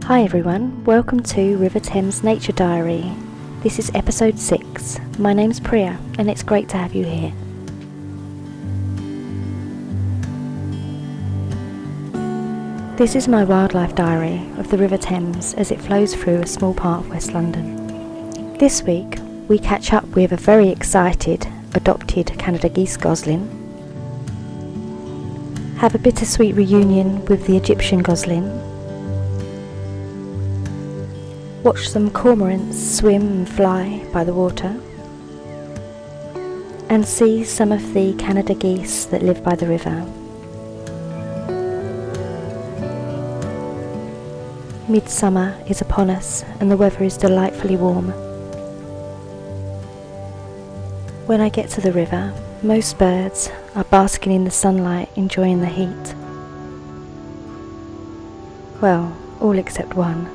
Hi everyone, welcome to River Thames Nature Diary. This is episode 6. My name's Priya and it's great to have you here. This is my wildlife diary of the River Thames as it flows through a small part of West London. This week we catch up with a very excited adopted Canada Geese Gosling, have a bittersweet reunion with the Egyptian Gosling, watch some cormorants swim and fly by the water, and see some of the Canada geese that live by the river. Midsummer is upon us and the weather is delightfully warm. When I get to the river, most birds are basking in the sunlight, enjoying the heat. Well, all except one.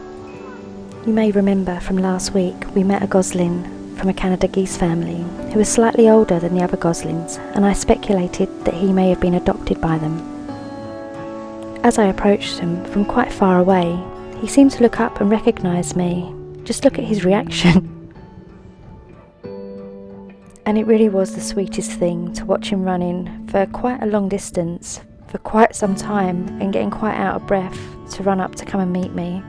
You may remember from last week we met a Gosling from a Canada Geese family who was slightly older than the other Goslings, and I speculated that he may have been adopted by them. As I approached him from quite far away, he seemed to look up and recognise me. Just look at his reaction. And it really was the sweetest thing to watch him running for quite a long distance, for quite some time, and getting quite out of breath to run up to come and meet me.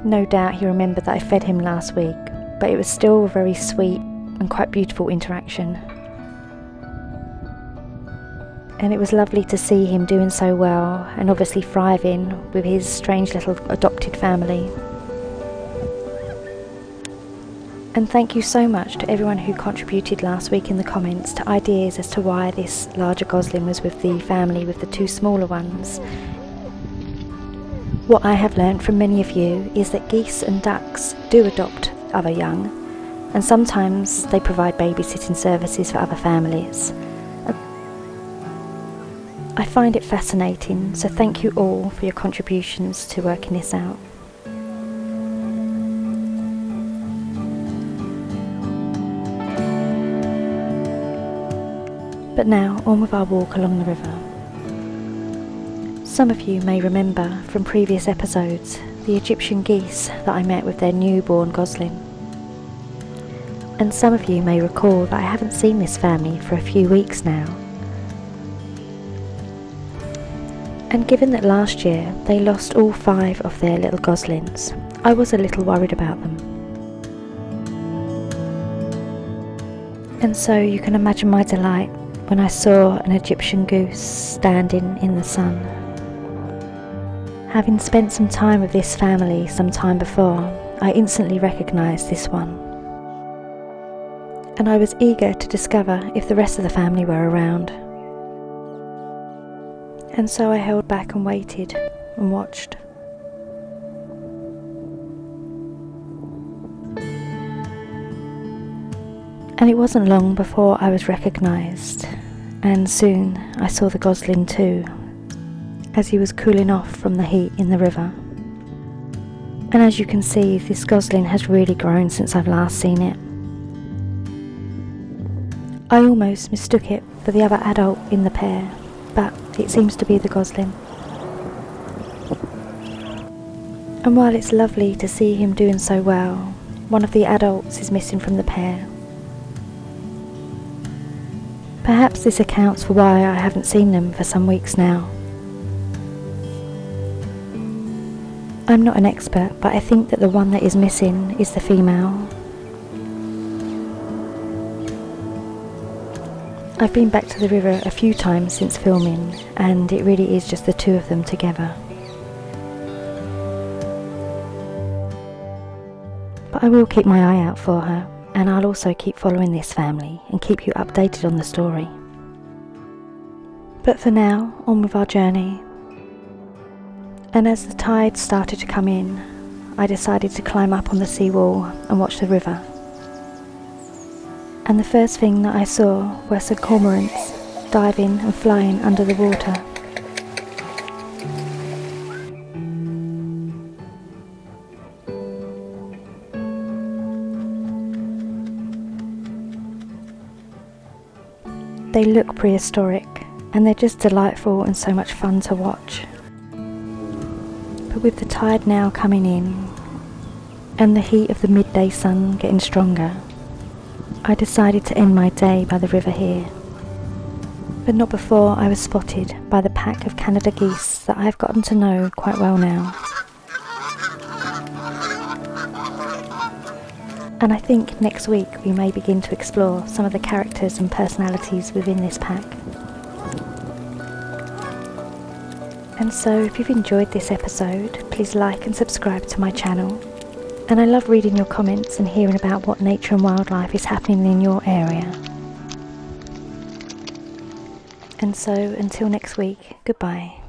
No doubt he remembered that I fed him last week, but it was still a very sweet and quite beautiful interaction. And it was lovely to see him doing so well and obviously thriving with his strange little adopted family. And thank you so much to everyone who contributed last week in the comments to ideas as to why this larger Gosling was with the family with the two smaller ones. What I have learned from many of you is that geese and ducks do adopt other young, and sometimes they provide babysitting services for other families. I find it fascinating, so thank you all for your contributions to working this out. But now, on with our walk along the river. Some of you may remember from previous episodes the Egyptian geese that I met with their newborn Gosling. And some of you may recall that I haven't seen this family for a few weeks now. And given that last year they lost all 5 of their little Goslings, I was a little worried about them. And so you can imagine my delight when I saw an Egyptian goose standing in the sun. Having spent some time with this family some time before, I instantly recognised this one. And I was eager to discover if the rest of the family were around. And so I held back and waited and watched. And it wasn't long before I was recognised, and soon I saw the Gosling too, as he was cooling off from the heat in the river. And as you can see, this Gosling has really grown since I've last seen it. I almost mistook it for the other adult in the pair, but it seems to be the Gosling. And while it's lovely to see him doing so well, one of the adults is missing from the pair. Perhaps this accounts for why I haven't seen them for some weeks now. I'm not an expert, but I think that the one that is missing is the female. I've been back to the river a few times since filming, and it really is just the two of them together. But I will keep my eye out for her, and I'll also keep following this family and keep you updated on the story. But for now, on with our journey. And as the tide started to come in, I decided to climb up on the seawall and watch the river. And the first thing that I saw were some cormorants diving and flying under the water. They look prehistoric, and they're just delightful and so much fun to watch. But with the tide now coming in, and the heat of the midday sun getting stronger, I decided to end my day by the river here. But not before I was spotted by the pack of Canada geese that I have gotten to know quite well now. And I think next week we may begin to explore some of the characters and personalities within this pack. And so if you've enjoyed this episode, please like and subscribe to my channel. And I love reading your comments and hearing about what nature and wildlife is happening in your area. And so until next week, goodbye.